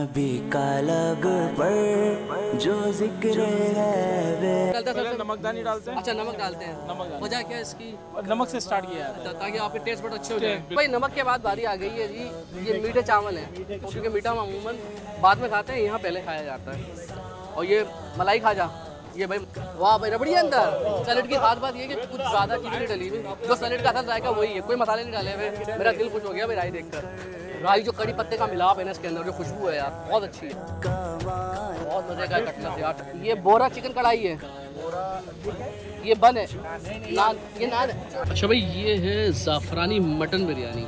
नबी का लब पर जो जिक्र है पहले नमकदानी डालते हैं। अच्छा, नमक डालते हैं। नमक वजह क्या है इसकी? नमक से स्टार्ट किया है ताकि आपके टेस्ट बहुत अच्छे हो जाए। भाई नमक के बाद बारी आ गई है जी, ये मीठे चावल हैं, क्योंकि मीठा हम अमूमन बाद में खाते हैं, यहाँ पहले खाया जाता है। और ये मलाई खाजा, ये भाई वाह भाई रबड़ी अंदर। सैलेड की खास बात ये है कि कुछ ज़्यादा चीज़ें नहीं डली हुई, जो सैलेड का असल जायका वही है, कोई मसाले नहीं डाले हुए। मेरा दिल खुश हो गया भाई राई देखकर। राई जो कड़ी पत्ते का मिलाप है ना इसके अंदर, जो खुशबू है यार बहुत अच्छी है, बहुत मज़े का कटलस यार। ये बोरा चिकन कढ़ाई है, ये बन है, नान, ये नान है। अच्छा भाई ये है ज़ाफ़रानी मटन बिरयानी।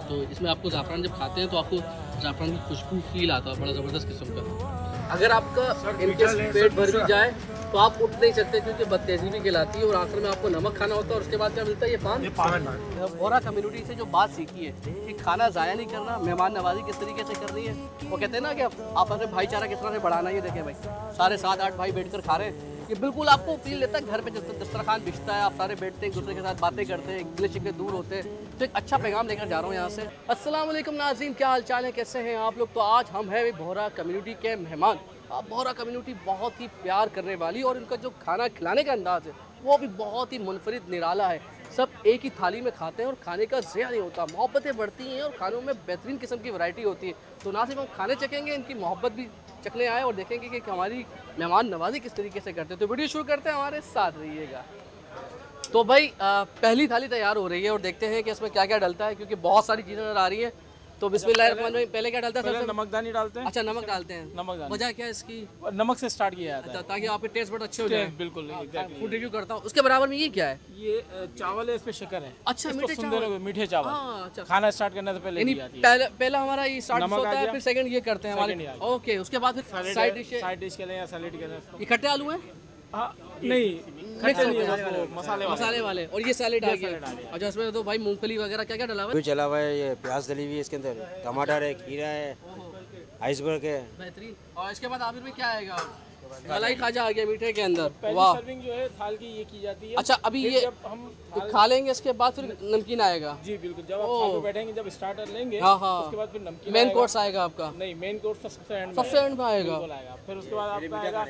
तो इसमें आपको ज़ाफ़रान जब खाते हैं तो आपको ज़ाफ़रान की खुशबू फील आता है, बड़ा ज़बरदस्त किस्म का। अगर आपका इनके पेट भर भी जाए तो आप उठ नहीं सकते, क्योंकि बदतेजी भी खिलाती है। और आखिर में आपको नमक खाना होता है, और उसके बाद क्या मिलता है, ये पान। बोरा कम्युनिटी से जो बात सीखी है कि खाना ज़ाया नहीं करना, मेहमान नवाजी किस तरीके से करनी है। वो कहते हैं ना कि आप अपने भाईचारा किस तरह से बढ़ाना। ये देखें भाई, सारे 7-8 भाई बैठ कर खा रहे हैं। ये बिल्कुल आपको फील लेता है घर पे जब दस्तरखान बिछता है, आप सारे बैठते हैं, एक दूसरे के साथ बातें करते हैं, गिले शिकवे दूर होते हैं। तो एक अच्छा पैगाम लेकर जा रहा हूँ यहाँ से। अस्सलाम वालेकुम नाज़रीन, क्या हाल चाल है, कैसे हैं आप लोग। तो आज हम हैं बोहरा कम्युनिटी के मेहमान। बोहरा कम्युनिटी बहुत ही प्यार करने वाली, और इनका जो खाना खिलाने का अंदाज़ है वो भी बहुत ही मुनफरिद निराला है। सब एक ही थाली में खाते हैं और खाने का ज़िया नहीं होता, मोहब्बतें बढ़ती हैं और खानों में बेहतरीन किस्म की वैरायटी होती है। तो ना सिर्फ हम खाने चखेंगे, इनकी मोहब्बत भी चखने आए और देखेंगे कि हमारी मेहमान नवाजी किस तरीके से करते हैं। तो वीडियो शुरू करते हैं, हमारे साथ रहिएगा। तो भाई पहली थाली तैयार हो रही है और देखते हैं कि इसमें क्या क्या डलता है, क्योंकि बहुत सारी चीज़ें नजर आ रही हैं। तो बिस्मिल्लाहिर्रहमानिर्रहीम, पहले क्या डालता है? पहले नमकदानी डालते हैं। अच्छा, नमक डालते हैं। नमकदानी। वजह क्या है इसकी? नमक से स्टार्ट किया जाता है ताकि आपके टेस्ट बहुत अच्छे हो जाए। बिल्कुल फूड रिव्यू करता हूँ। उसके बराबर में ये क्या है? ये चावल है, इस पे शक्कर है। अच्छा, इसको मीठे सुंदर चावल। मीठे चावल। हाँ, अच्छा। खाना स्टार्ट करने से पहले यानी दी जाती है। पहला हमारा ये स्टार्ट नमक होता आ है, गया। फिर सेकंड ये करते हैं सेकंड ये हमारे। आ गया। ओके, उसके बाद फिर साइड डिश के लिए या सैलेड के लिए। ये खट्टे आलू हैं? नहीं, खट्टे नहीं है, मसाले वाले। और ये सैलेड आ गया। अच्छा, इसमें तो भाई मूंगफली वगैरह क्या क्या डला हुआ है? चला हुआ है, ये प्याज डली हुई है इसके अंदर, टमाटर है, खीरा है, आइसबर्ग है। बेहतरीन। और इसके बाद आखिर में क्या आएगा? मलाई खाजा आ गया मीठे के अंदर। पहली वाह। सर्विंग जो है थाल की ये की जाती है। अच्छा, अभी ये जब हम खा लेंगे इसके बाद फिर नमकीन आएगा। जी बिल्कुल, जब आप थाल पे बैठेंगे, जब स्टार्टर लेंगे, हाँ हाँ, उसके बाद फिर नमकीन मेन आएगा। कोर्स आएगा आपका? नहीं, मेन कोर्स तो सबसे एंड में आएगा। फिर उसके बाद आपका आएगा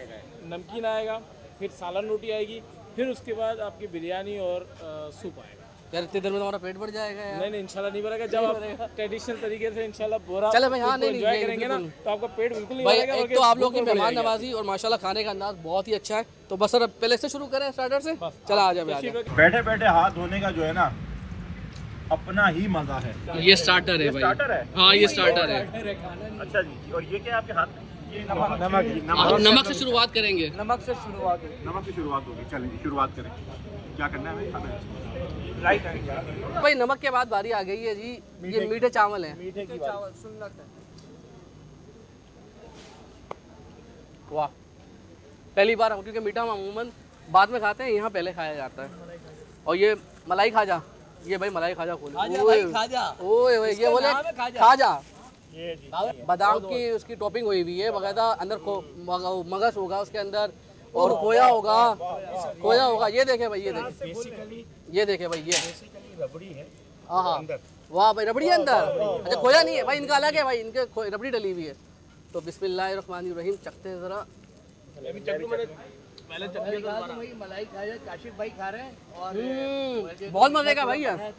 नमकीन आएगा, फिर सालन रोटी आएगी, फिर उसके बाद आपकी बिरयानी और सूप आएगा। यार इतनी देर में तो हमारा पेट भर जाएगा यार। नहीं इंशाल्लाह नहीं भरेगा। जब आप ट्रेडिशनल तरीके से इंशाल्लाह बोरा चले भाई, हाँ, नहीं एंजॉय करेंगे ना, तो आपका पेट बिल्कुल नहीं भाई। भरेगा। एक तो आप लोग की मेहमान नवाजी और माशाल्लाह खाने का अंदाज बहुत ही अच्छा है। तो बस सर पहले से शुरू करें, स्टार्टर से। चला आ जाए। बैठे बैठे हाथ धोने का जो है ना अपना ही मजा है। ये स्टार्टर है भाई। स्टार्टर है? हाँ, ये स्टार्टर है। अच्छा जी, और ये क्या आपके हाथ में? ये नमक से शुरुआत करेंगे। नमक से शुरुआत होगी। चलें जी, शुरुआत करें। क्या करना है हमें? खाना है राइट है भाई। नमक के बाद बारी आ गई है जी, ये मीठे चावल हैं। मीठे की चावल सुन्नत है। वाह, पहली बार, क्योंकि मीठा हम अमूमन बाद में खाते हैं, यहाँ पहले खाया जाता है। और ये मलाई खाजा, ये भाई मलाई खाजा खोले। ओए ये बोले खाजा, बादाम की उसकी टॉपिंग हुई हुई है बकायदा, अंदर मगज होगा उसके अंदर, और खोया होगा। ये देखे भाई, ये देखे भाई, ये रबड़ी है। हाँ, वाह भाई रबड़ी अंदर। अच्छा, खोया नहीं है भाई, इनका अलग है भाई, इनके रबड़ी डली हुई है। तो बिस्मिल्लाहिर्रहमानिर्रहीम, चखते हैं जरा। मलाई खाया, काशिफ भाई खा रहे हैं और बहुत मजे का भाई है।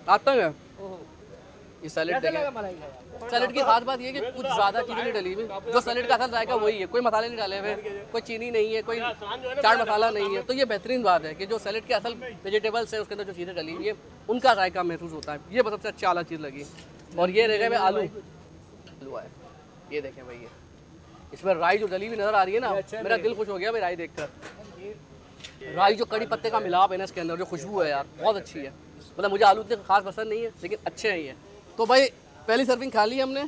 आता है ये सैलेड देखें। सैलेड की खास बात ये है कि कुछ ज़्यादा चीज़ें नहीं डली हुई, जो सैलेड का असल जायका वही है, कोई मसाले नहीं डाले हुए, कोई चीनी नहीं है, कोई चाट मसाला नहीं है। तो ये बेहतरीन बात है कि जो सैलेड के असल वेजिटेबल्स हैं उसके अंदर जो चीज़ें डली हुई है उनका जायका महसूस होता है। ये सबसे अच्छा आला चीज़ लगी। और ये रहेगा भाई आलू है, ये देखें भाई, ये इसमें राई जो डली हुई नज़र आ रही है ना, मेरा दिल खुश हो गया भाई राई देखकर। राई जो कड़ी पत्ते का मिलाप है ना इसके अंदर, जो खुशबू है यार बहुत अच्छी है। मतलब मुझे आलू इतने खास पसंद नहीं है, लेकिन अच्छे हैं ये। तो भाई पहली सर्विंग खा ली हमने,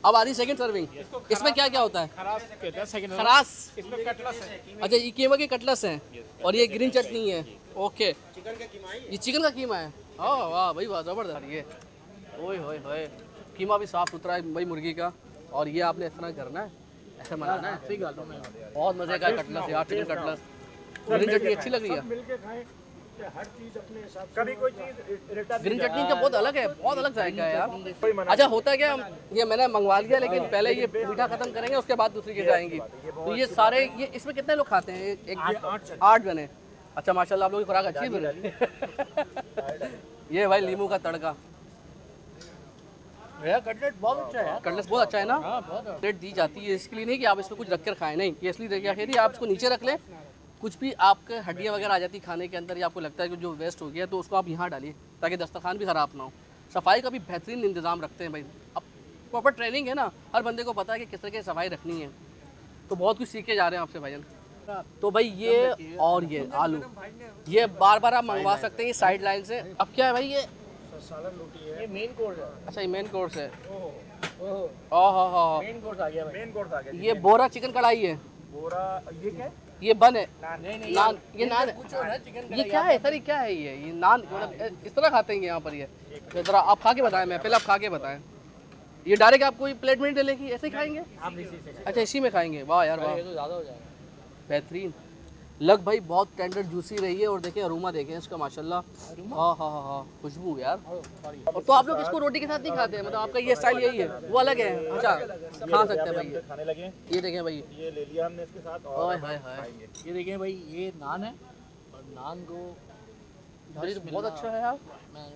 अब आ रही सेकंड सर्विंग। इसमें क्या क्या होता है? खरास। अच्छा, ये कीमा के कटलस हैं और ये ग्रीन चटनी है। ओके, ये चिकन का कीमा है। वाह भाई वाह, जबरदस्त। ये ओए होए होए, कीमा भी साफ सुथरा है भाई मुर्गी का। और ये आपने इस तरह करना है, ऐसे बनाना है। बहुत मजे का कटलस यार, चिकन कटलस। ग्रीन चटनी अच्छी लग रही है। कभी कोई चीज रिटर्न ग्रीन चटनी का बहुत अलग है, बहुत अलग जायका है यार। अच्छा होता है क्या, ये मैंने मंगवा लिया लेकिन पहले ये मीठा खत्म करेंगे उसके बाद दूसरी चीज़ आएंगी। तो ये सारे ये इसमें कितने लोग खाते हैं? एक 8 जने। अच्छा माशाल्लाह आप लोगों की खुराक अच्छी है। ये भाई लीमू का तड़का, कटलेट बहुत अच्छा है। कटलेट बहुत अच्छा है ना। प्लेट दी जाती है इसके लिए नहीं कि आप इसमें कुछ रख कर खाएं, नहीं, ये इसलिए देखिए आखिर आप इसको नीचे रख लें, कुछ भी आपके हड्डियाँ वगैरह आ जाती खाने के अंदर या आपको लगता है कि जो वेस्ट हो गया तो उसको आप यहाँ डालिए ताकि दस्तरखान भी ख़राब ना हो। सफाई का भी बेहतरीन इंतज़ाम रखते हैं भाई। अब प्रॉपर ट्रेनिंग है ना, हर बंदे को पता है कि किस तरह की सफाई रखनी है, तो बहुत कुछ सीख के जा रहे हैं आपसे भाईजान। तो भाई ये और ये आलू ये बार बार आप मंगवा सकते हैं साइड लाइन से। अब क्या है भाई ये ये मेन कोर्स है। अच्छा ये मेन कोर्स है। मेन कोर्स आ गया भाई। मेन कोर्स आ गया। ये बोरा चिकन कढ़ाई है, बोरा ये क्या है? ये बन है नहीं नान, ये नान है। पूछो ना चिकन ये क्या है सर, ये क्या है? ये नान मतलब इस तरह खाते हैं यहाँ पर? ये तो जरा आप खा के बताएं, मैं पहले आप खा के बताएं। ये डायरेक्ट आप कोई प्लेट में नहीं डालेगी, ऐसे ही खाएंगे? अच्छा इसी में खाएंगे, वाह यार वाह, तो ज़्यादा हो जाएगा। बेहतरीन। लग भाई बहुत टेंडर जूसी रही है और देखें अरोमा देखें इसका माशाल्लाह। हाँ खुशबू यार। और तो आप लोग इसको रोटी के साथ नहीं खाते हैं, मतलब आपका ये स्टाइल यही है, वो अलग है? अच्छा खा सकते हैं भाई। खाने लगे, ये देखें भाई, ये ले लिया हमने इसके साथ और ओए हाय हाय, ये देखिए भाई, ये नान है और नान को ये तो बहुत अच्छा है यार। मैं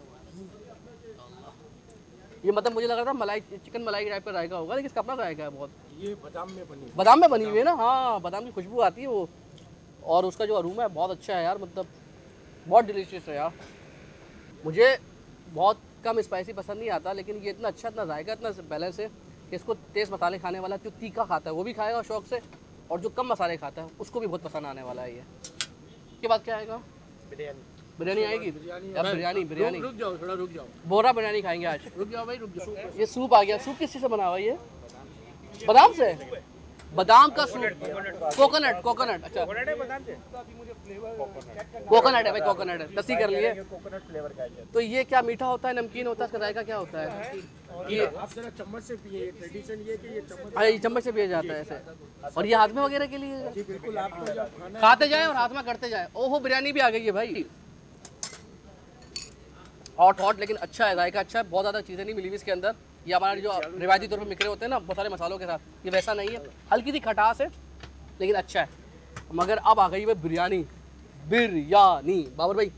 ये मतलब मुझे लग रहा था मलाई चिकन मलाई टाइप का जायका होगा, लेकिन इसका अपना जायका है बहुत। ये बादाम में बनी बादाम में बनी हुई है ना, हाँ बादाम की खुशबू आती है वो, और उसका जो अरोमा है बहुत अच्छा है यार, मतलब बहुत डिलीशियस है यार। मुझे बहुत कम स्पाइसी पसंद नहीं आता, लेकिन ये इतना अच्छा, इतना जायका, इतना बैलेंस है कि इसको तेज़ मसाले खाने वाला जो तीखा खाता है वो भी खाएगा शौक से, और जो कम मसाले खाता है उसको भी बहुत पसंद आने वाला है ये। इसके बाद क्या आएगा? बिरयानी आएगी। अब बिरयानी रुक जाओ, थोड़ा रुक जाओ, बोरा बिरयानी खाएंगे आज। रुक जाओ भाई, रुक जाओ। ये सूप आ गया। सूप किस चीज़ से बना हुआ है ये? बादाम से? बादाम का सूप, कोकोनट। अच्छा कोकोनट है भाई, कोकोनट है, लस्सी कर लिए। कोकोनट फ्लेवर का है। तो ये क्या मीठा होता है, नमकीन होता है, इसका जायका क्या होता है? ये आप जरा चम्मच से पिए, ट्रेडिशन ये कि ये चम्मच। अरे ये चम्मच से पिया जाता है ऐसे, और ये हाथ में वगैरह के लिए? जी बिल्कुल, आपको जब खाना खाते जाए और हाथ में करते जाए। ओहो बिरयानी भी आ गई है भाई, हॉट, लेकिन अच्छा है, जायका अच्छा है, बहुत ज़्यादा चीज़ें नहीं मिली हुई इसके अंदर। ये हमारे जो रिवायती तौर पर मिक्रे होते हैं ना बहुत सारे मसालों के साथ, ये वैसा नहीं है, हल्की सी खटास है लेकिन अच्छा है। मगर अब आ गई है बिरयानी। बाबर भाई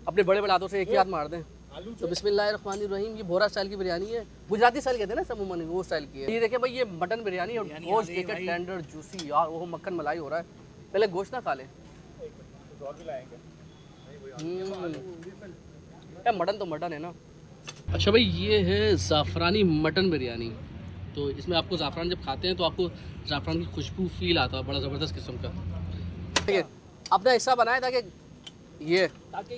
अपने बड़े बड़े हाथों से एक ही हाथ मार दें। तो बिस्मिल्लाहिर्रहमानिर्रहीम, ये भोरा स्टाइल की बिरयानी है, गुजराती स्टाइल कहते हैं ना समूमन, वो स्टाइल की है। ये देखें भाई, ये मटन बिरयानी और गोश्त देखें टेंडर जूसी यार, वो मक्खन मलाई हो रहा है। पहले गोश्त ना खा लें, मटन तो मटन है ना। अच्छा भाई ये है ज़ाफ़रानी मटन बिरयानी। तो इसमें आपको ज़ाफ़रान जब खाते हैं तो आपको ज़ाफ़रान की खुशबू फील आता है, बड़ा ज़बरदस्त किस्म का। ठीक है, अपना हिस्सा बनाए ताकि ये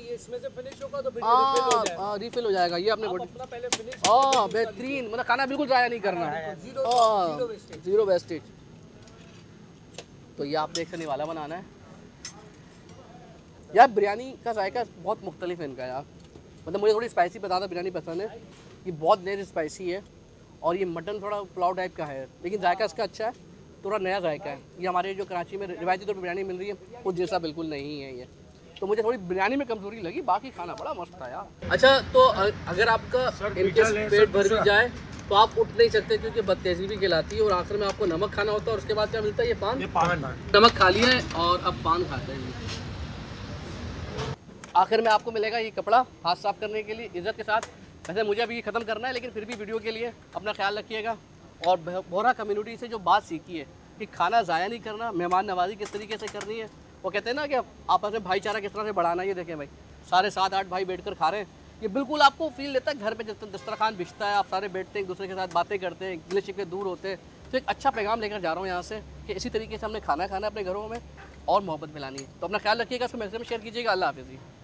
इसमें से फिनिश होगा तो रिफिल हो जाएगा। ये आपने अपना पहले फिनिश बेहतरीन, मतलब खाना बिल्कुल ज़ाया नहीं करना, जीरो वेस्टेज। तो ये आप देखने वाला बनाना है यार। बिरयानी का जायका बहुत मुख्तलिफ है इनका यार, मतलब मुझे थोड़ी स्पाइसी ज़्यादा बिरयानी पसंद है, ये बहुत लेस स्पाइसी है, और ये मटन थोड़ा पुलाव टाइप का है, लेकिन जायका इसका अच्छा है, थोड़ा नया जायका है। ये हमारे जो कराची में रिवायती तौर पर बिरयानी मिल रही है वो जैसा बिल्कुल नहीं है ये, तो मुझे थोड़ी बिरयानी में कमज़ोरी लगी, बाकी खाना बड़ा मस्त था यार। अच्छा तो अगर आपका इनकेस पेट भर भी जाए तो आप उठ नहीं सकते क्योंकि बदतेज़ी भी खिलाती है, और आखिर में आपको नमक खाना होता है, और उसके बाद क्या मिलता है? ये पान। नमक खा लिया है और अब पान खाते हैं। आखिर में आपको मिलेगा ये कपड़ा हाथ साफ करने के लिए इज़्ज़त के साथ। वैसे मुझे अभी ये ख़त्म करना है, लेकिन फिर भी वीडियो के लिए अपना ख्याल रखिएगा। और बोरा कम्युनिटी से जो बात सीखी है कि खाना ज़ाया नहीं करना, मेहमान नवाजी किस तरीके से करनी है, वो कहते हैं ना कि आपस में भाईचारा किस तरह से बढ़ाना है। ये देखें भाई, सारे 7-8 भाई बैठकर खा रहे हैं, ये बिल्कुल आपको फील देता है घर पे जब दस्तरखान बिछता है, आप सारे बैठते हैं, एक दूसरे के साथ बातें करते हैं, गिले शिकवे दूर होते हैं। तो एक अच्छा पैगाम लेकर जा रहा हूँ यहाँ से कि इसी तरीके से हमने खाना खाना है अपने घरों में और मोहब्बत मिलानी है। तो अपना ख्याल रखिएगा, इसको मैक्सिमम शेयर कीजिएगा। अल्लाह हाफ़िज़।